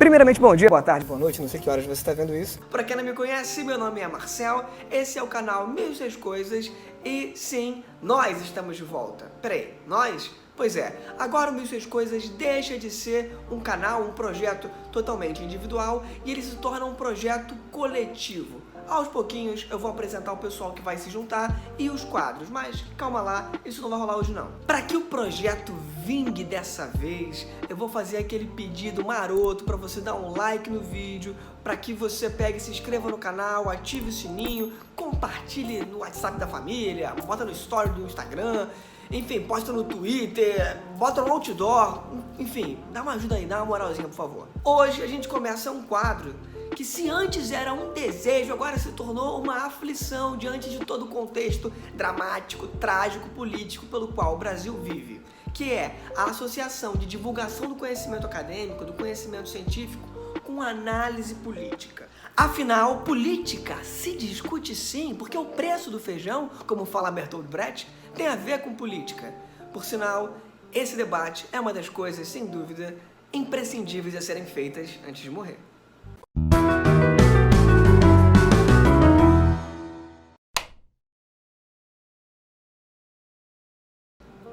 Primeiramente, bom dia, boa tarde, boa noite, não sei que horas você está vendo isso. Pra quem não me conhece, meu nome é Marcel, esse é o canal Mil e Seis Coisas e sim, nós estamos de volta. Peraí, nós? Pois é, agora o Mil e Seis Coisas deixa de ser um canal, um projeto totalmente individual e ele se torna um projeto coletivo. Aos pouquinhos eu vou apresentar o pessoal que vai se juntar e os quadros, mas calma lá, isso não vai rolar hoje não. Para que o projeto vingue dessa vez, eu vou fazer aquele pedido maroto para você dar um like no vídeo, para que você pegue e se inscreva no canal, ative o sininho, compartilhe no WhatsApp da família, bota no story do Instagram, enfim, posta no Twitter, bota no outdoor, enfim, dá uma ajuda aí, dá uma moralzinha, por favor. Hoje a gente começa um quadro que se antes era um desejo, agora se tornou uma aflição diante de todo o contexto dramático, trágico, político pelo qual o Brasil vive, que é a associação de divulgação do conhecimento acadêmico, do conhecimento científico, com análise política. Afinal, política se discute sim, porque o preço do feijão, como fala Bertolt Brecht, tem a ver com política. Por sinal, esse debate é uma das coisas, sem dúvida, imprescindíveis a serem feitas antes de morrer.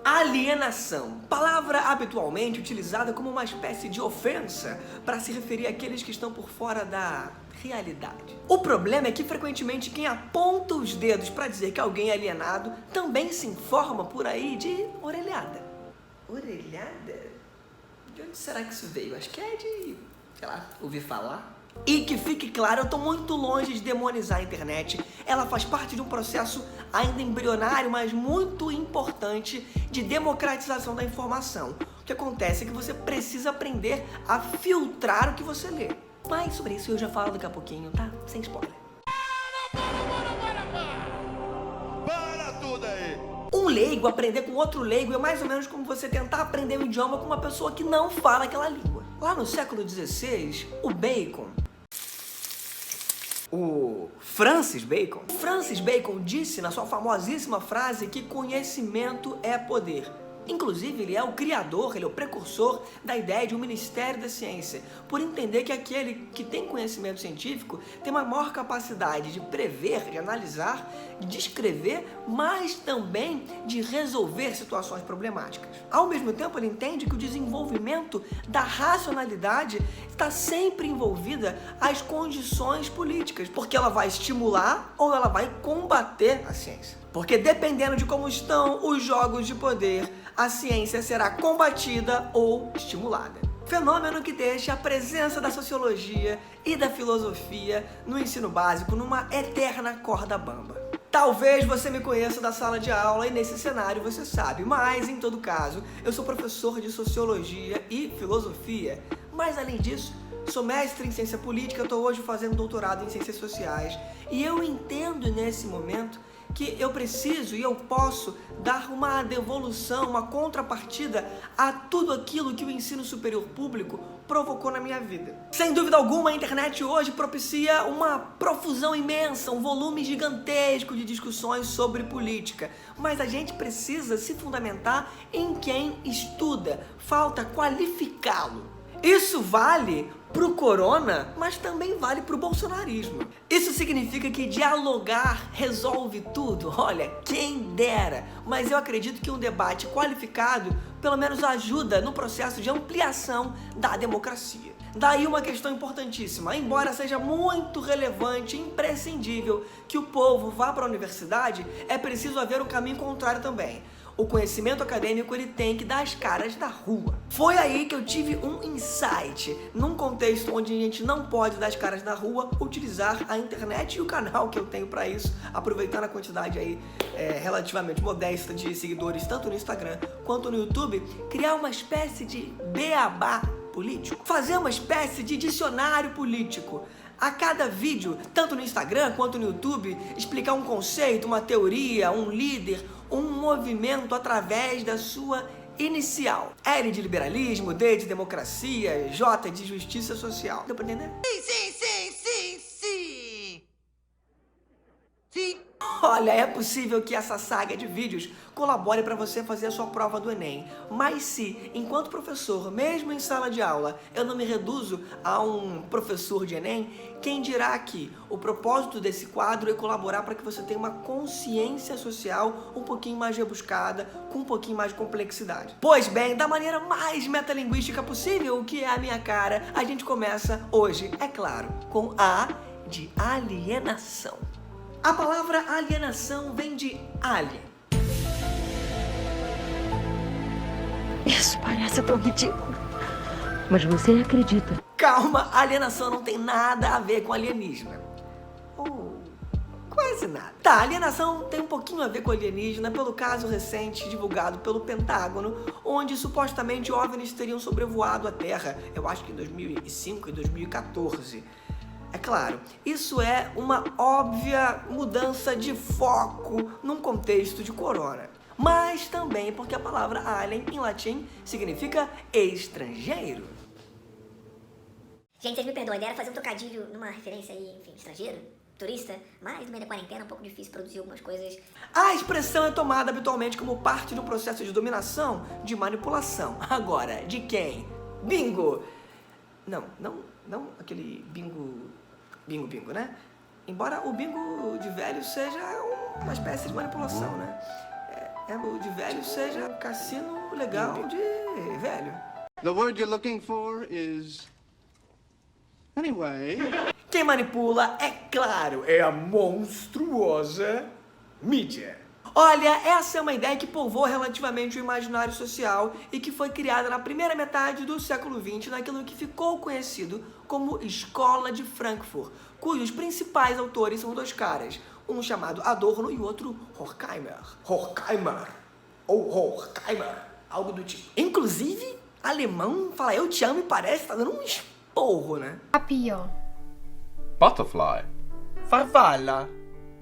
Alienação, palavra habitualmente utilizada como uma espécie de ofensa para se referir àqueles que estão por fora da realidade. O problema é que frequentemente quem aponta os dedos para dizer que alguém é alienado também se informa por aí de orelhada. Orelhada? De onde será que isso veio? Acho que é de, sei lá, ouvir falar. E que fique claro, eu estou muito longe de demonizar a internet. Ela faz parte de um processo ainda embrionário, mas muito importante de democratização da informação. O que acontece é que você precisa aprender a filtrar o que você lê. Mas sobre isso eu já falo daqui a pouquinho, tá? Sem spoiler. Para tudo aí! Um leigo aprender com outro leigo é mais ou menos como você tentar aprender um idioma com uma pessoa que não fala aquela língua. Lá no século XVI, o Francis Bacon disse na sua famosíssima frase que conhecimento é poder. Inclusive, ele é o criador, ele é o precursor da ideia de um Ministério da Ciência, por entender que aquele que tem conhecimento científico tem uma maior capacidade de prever, de analisar, de descrever, mas também de resolver situações problemáticas. Ao mesmo tempo, ele entende que o desenvolvimento da racionalidade está sempre envolvida às condições políticas, porque ela vai estimular ou ela vai combater a ciência. Porque dependendo de como estão os jogos de poder, a ciência será combatida ou estimulada. Fenômeno que deixa a presença da sociologia e da filosofia no ensino básico numa eterna corda bamba. Talvez você me conheça da sala de aula e nesse cenário você sabe, mas em todo caso, eu sou professor de sociologia e filosofia. Mas além disso, sou mestre em ciência política, estou hoje fazendo doutorado em ciências sociais e eu entendo nesse momento que eu preciso e eu posso dar uma devolução, uma contrapartida a tudo aquilo que o ensino superior público provocou na minha vida. Sem dúvida alguma, a internet hoje propicia uma profusão imensa, um volume gigantesco de discussões sobre política, mas a gente precisa se fundamentar em quem estuda, falta qualificá-lo. Isso vale pro corona, mas também vale pro bolsonarismo. Isso significa que dialogar resolve tudo? Olha, quem dera! Mas eu acredito que um debate qualificado pelo menos ajuda no processo de ampliação da democracia. Daí uma questão importantíssima, embora seja muito relevante e imprescindível que o povo vá para a universidade, é preciso haver um caminho contrário também. O conhecimento acadêmico ele tem que dar as caras da rua. Foi aí que eu tive um insight, num contexto onde a gente não pode dar as caras da rua, utilizar a internet e o canal que eu tenho para isso, aproveitando a quantidade aí relativamente modesta de seguidores, tanto no Instagram quanto no YouTube, criar uma espécie de beabá político, fazer uma espécie de dicionário político. A cada vídeo, tanto no Instagram quanto no YouTube, explicar um conceito, uma teoria, um líder, um movimento através da sua inicial. L de liberalismo, D de democracia, J de justiça social. Deu pra entender? Sim! Olha, é possível que essa saga de vídeos colabore para você fazer a sua prova do Enem, mas se, enquanto professor, mesmo em sala de aula, eu não me reduzo a um professor de Enem, quem dirá que o propósito desse quadro é colaborar para que você tenha uma consciência social um pouquinho mais rebuscada, com um pouquinho mais de complexidade. Pois bem, da maneira mais metalinguística possível, o que é a minha cara, a gente começa hoje, é claro, com A de alienação. A palavra alienação vem de alien. Isso parece tão ridículo, mas você acredita. Calma, alienação não tem nada a ver com alienígena. Ou quase nada. Tá, alienação tem um pouquinho a ver com alienígena pelo caso recente divulgado pelo Pentágono, onde supostamente OVNIs teriam sobrevoado a Terra, eu acho que em 2005 e 2014. É claro, isso é uma óbvia mudança de foco num contexto de corona. Mas também porque a palavra alien em latim significa estrangeiro. Gente, vocês me perdoem, a ideia era fazer um trocadilho numa referência aí, enfim, estrangeiro, turista, mas no meio da quarentena é um pouco difícil produzir algumas coisas. A expressão é tomada habitualmente como parte do processo de dominação, de manipulação. Agora, de quem? Bingo! Não aquele bingo, né? Embora o bingo de velho seja uma espécie de manipulação, né? O de velho seja um cassino legal de velho. The word you're looking for is... Anyway... Quem manipula, é claro, é a monstruosa mídia. Olha, essa é uma ideia que povoa relativamente o imaginário social e que foi criada na primeira metade do século XX naquilo que ficou conhecido como Escola de Frankfurt, cujos principais autores são dois caras, um chamado Adorno e o outro Horkheimer, algo do tipo. Inclusive, alemão fala eu te amo e parece que tá dando um esporro, né? Papillon. Butterfly. Farfalla.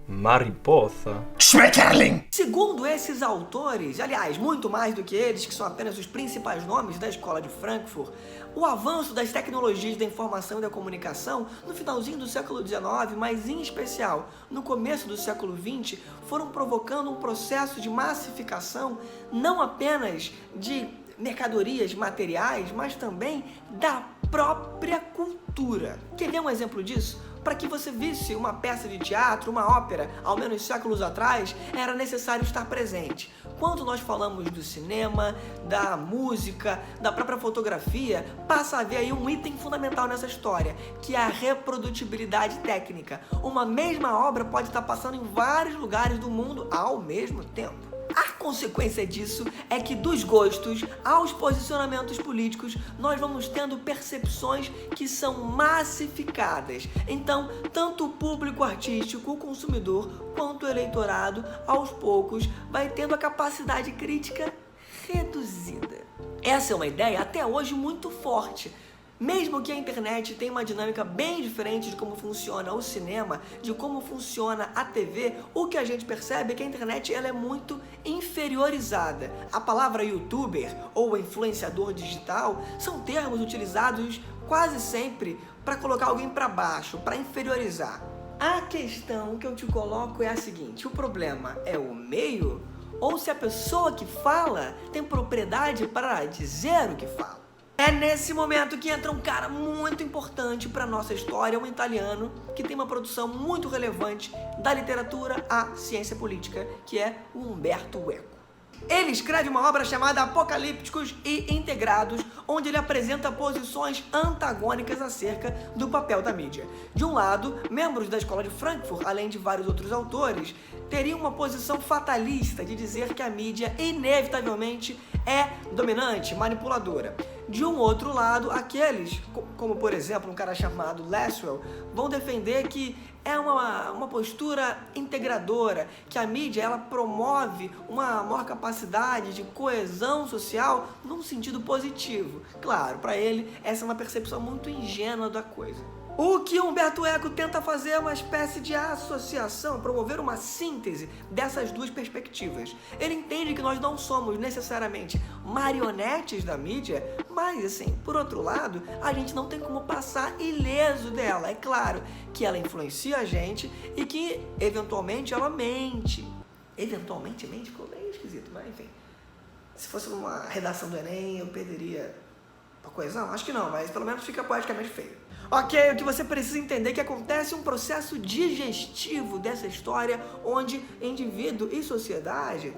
Mariposa. Schmetterling. Segundo esses autores, aliás, muito mais do que eles, que são apenas os principais nomes da Escola de Frankfurt, o avanço das tecnologias da informação e da comunicação no finalzinho do século XIX, mas em especial no começo do século XX, foram provocando um processo de massificação não apenas de mercadorias materiais, mas também da própria cultura. Quer ver um exemplo disso? Para que você visse uma peça de teatro, uma ópera, ao menos séculos atrás, era necessário estar presente. Quando nós falamos do cinema, da música, da própria fotografia, passa a haver aí um item fundamental nessa história, que é a reprodutibilidade técnica. Uma mesma obra pode estar passando em vários lugares do mundo ao mesmo tempo. A consequência disso é que dos gostos aos posicionamentos políticos nós vamos tendo percepções que são massificadas. Então, tanto o público artístico, o consumidor, quanto o eleitorado, aos poucos, vai tendo a capacidade crítica reduzida. Essa é uma ideia até hoje muito forte. Mesmo que a internet tenha uma dinâmica bem diferente de como funciona o cinema, de como funciona a TV, o que a gente percebe é que a internet ela é muito inferiorizada. A palavra youtuber ou influenciador digital são termos utilizados quase sempre para colocar alguém para baixo, para inferiorizar. A questão que eu te coloco é a seguinte: o problema é o meio ou se a pessoa que fala tem propriedade para dizer o que fala? É nesse momento que entra um cara muito importante para nossa história, um italiano que tem uma produção muito relevante da literatura à ciência política, que é o Umberto Eco. Ele escreve uma obra chamada Apocalípticos e Integrados, onde ele apresenta posições antagônicas acerca do papel da mídia. De um lado, membros da Escola de Frankfurt, além de vários outros autores, teriam uma posição fatalista de dizer que a mídia inevitavelmente é dominante, manipuladora. De um outro lado, aqueles, como por exemplo um cara chamado Lasswell, vão defender que é uma postura integradora, que a mídia ela promove uma maior capacidade de coesão social num sentido positivo. Claro, para ele essa é uma percepção muito ingênua da coisa. O que Humberto Eco tenta fazer é uma espécie de associação, promover uma síntese dessas duas perspectivas. Ele entende que nós não somos necessariamente marionetes da mídia, mas, assim, por outro lado, a gente não tem como passar ileso dela. É claro que ela influencia a gente e que, eventualmente, ela mente. Eventualmente mente? Ficou meio esquisito, mas, enfim. Se fosse uma redação do Enem, eu perderia a coesão? Acho que não, mas pelo menos fica poeticamente feio. Ok, o que você precisa entender é que acontece um processo digestivo dessa história onde indivíduo e sociedade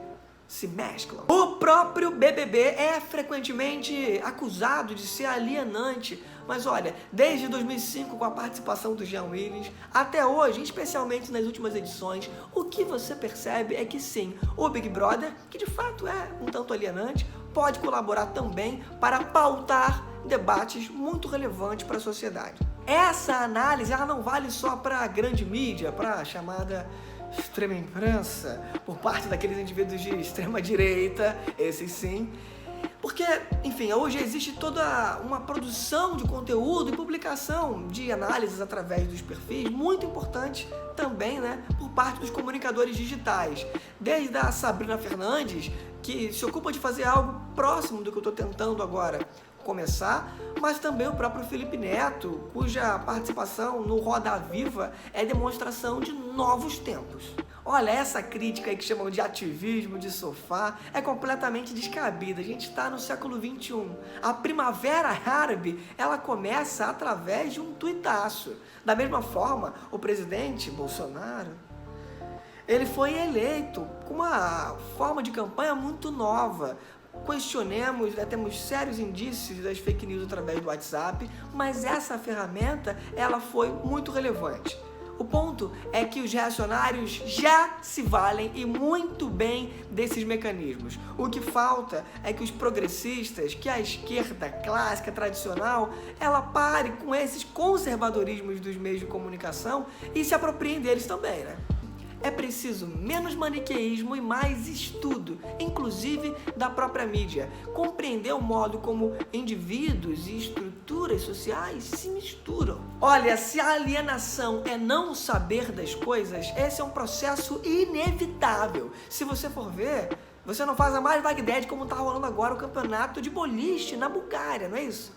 se mesclam. O próprio BBB é frequentemente acusado de ser alienante, mas olha, desde 2005 com a participação do Jean Willis, até hoje, especialmente nas últimas edições, o que você percebe é que sim, o Big Brother, que de fato é um tanto alienante, pode colaborar também para pautar debates muito relevantes para a sociedade. Essa análise ela não vale só para a grande mídia, para a chamada extrema imprensa, por parte daqueles indivíduos de extrema direita, esses sim, porque, enfim, hoje existe toda uma produção de conteúdo e publicação de análises através dos perfis, muito importante também, né, por parte dos comunicadores digitais, desde a Sabrina Fernandes, que se ocupa de fazer algo próximo do que eu estou tentando agora começar, mas também o próprio Felipe Neto, cuja participação no Roda Viva é demonstração de novos tempos. Olha, essa crítica aí que chamam de ativismo de sofá é completamente descabida. A gente está no século XXI. A primavera árabe, ela começa através de um tuitaço. Da mesma forma, o presidente Bolsonaro, ele foi eleito com uma forma de campanha muito nova. Questionemos, né, temos sérios indícios das fake news através do WhatsApp, mas essa ferramenta, ela foi muito relevante. O ponto é que os reacionários já se valem e muito bem desses mecanismos. O que falta é que os progressistas, que a esquerda clássica, tradicional, ela pare com esses conservadorismos dos meios de comunicação e se apropriem deles também, né? É preciso menos maniqueísmo e mais estudo, inclusive da própria mídia. Compreender o modo como indivíduos e estruturas sociais se misturam. Olha, se a alienação é não saber das coisas, esse é um processo inevitável. Se você for ver, você não faz a mais vaga ideia de como está rolando agora o campeonato de boliche na Bulgária, não é isso?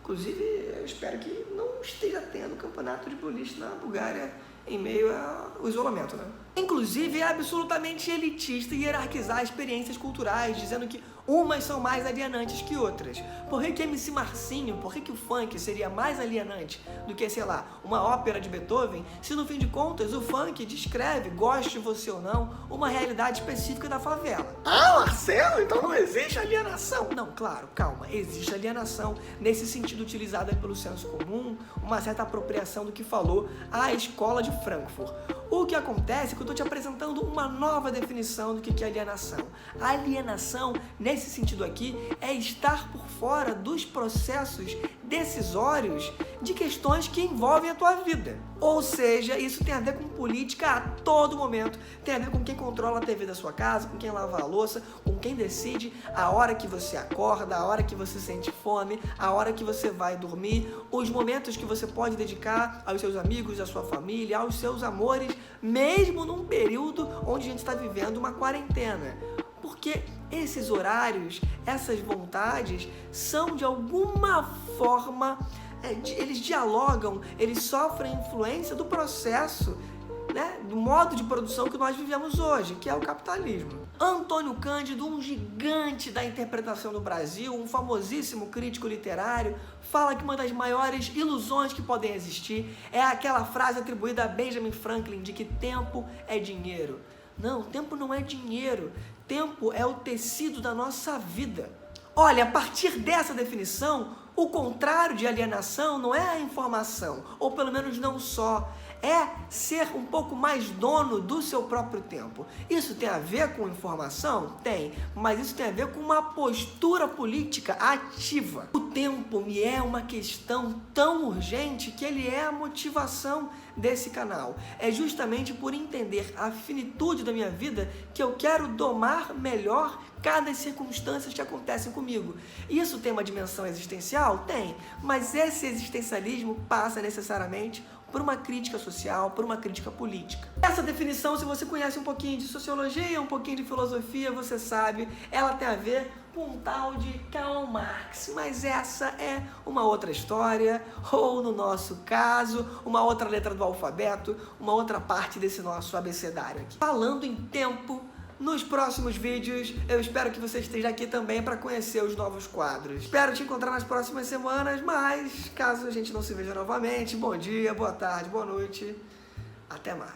Inclusive, eu espero que não esteja tendo campeonato de boliche na Bulgária em meio ao isolamento, né? Inclusive, é absolutamente elitista hierarquizar experiências culturais, dizendo que umas são mais alienantes que outras. Por que MC Marcinho, por que o funk seria mais alienante do que, sei lá, uma ópera de Beethoven, se no fim de contas o funk descreve, goste você ou não, uma realidade específica da favela? Ah, Marcelo, então não existe alienação? Não, claro, calma, existe alienação nesse sentido utilizada pelo senso comum, uma certa apropriação do que falou a escola de Frankfurt. O que acontece é que eu estou te apresentando uma nova definição do que é alienação. A alienação, nesse sentido aqui, é estar por fora dos processos decisórios de questões que envolvem a tua vida. Ou seja, isso tem a ver com política a todo momento, tem a ver com quem controla a TV da sua casa, com quem lava a louça, com quem decide a hora que você acorda, a hora que você sente fome, a hora que você vai dormir, os momentos que você pode dedicar aos seus amigos, à sua família, aos seus amores, mesmo num período onde a gente está vivendo uma quarentena. Porque esses horários, essas vontades, são de alguma forma, eles dialogam, eles sofrem influência do processo, né, do modo de produção que nós vivemos hoje, que é o capitalismo. Antônio Cândido, um gigante da interpretação no Brasil, um famosíssimo crítico literário, fala que uma das maiores ilusões que podem existir é aquela frase atribuída a Benjamin Franklin de que tempo é dinheiro. Não, tempo não é dinheiro. Tempo é o tecido da nossa vida. Olha, a partir dessa definição, o contrário de alienação não é a informação, ou pelo menos não só, é ser um pouco mais dono do seu próprio tempo. Isso tem a ver com informação? Tem, mas isso tem a ver com uma postura política ativa. O tempo me é uma questão tão urgente que ele é a motivação desse canal. É justamente por entender a finitude da minha vida que eu quero domar melhor cada circunstância que acontecem comigo. Isso tem uma dimensão existencial? Tem, mas esse existencialismo passa necessariamente por uma crítica social, por uma crítica política. Essa definição, se você conhece um pouquinho de sociologia, um pouquinho de filosofia, você sabe, ela tem a ver com um tal de Karl Marx, mas essa é uma outra história, ou no nosso caso, uma outra letra do alfabeto, uma outra parte desse nosso abecedário aqui. Falando em tempo, nos próximos vídeos, eu espero que você esteja aqui também para conhecer os novos quadros. Espero te encontrar nas próximas semanas, mas caso a gente não se veja novamente, bom dia, boa tarde, boa noite, até mais.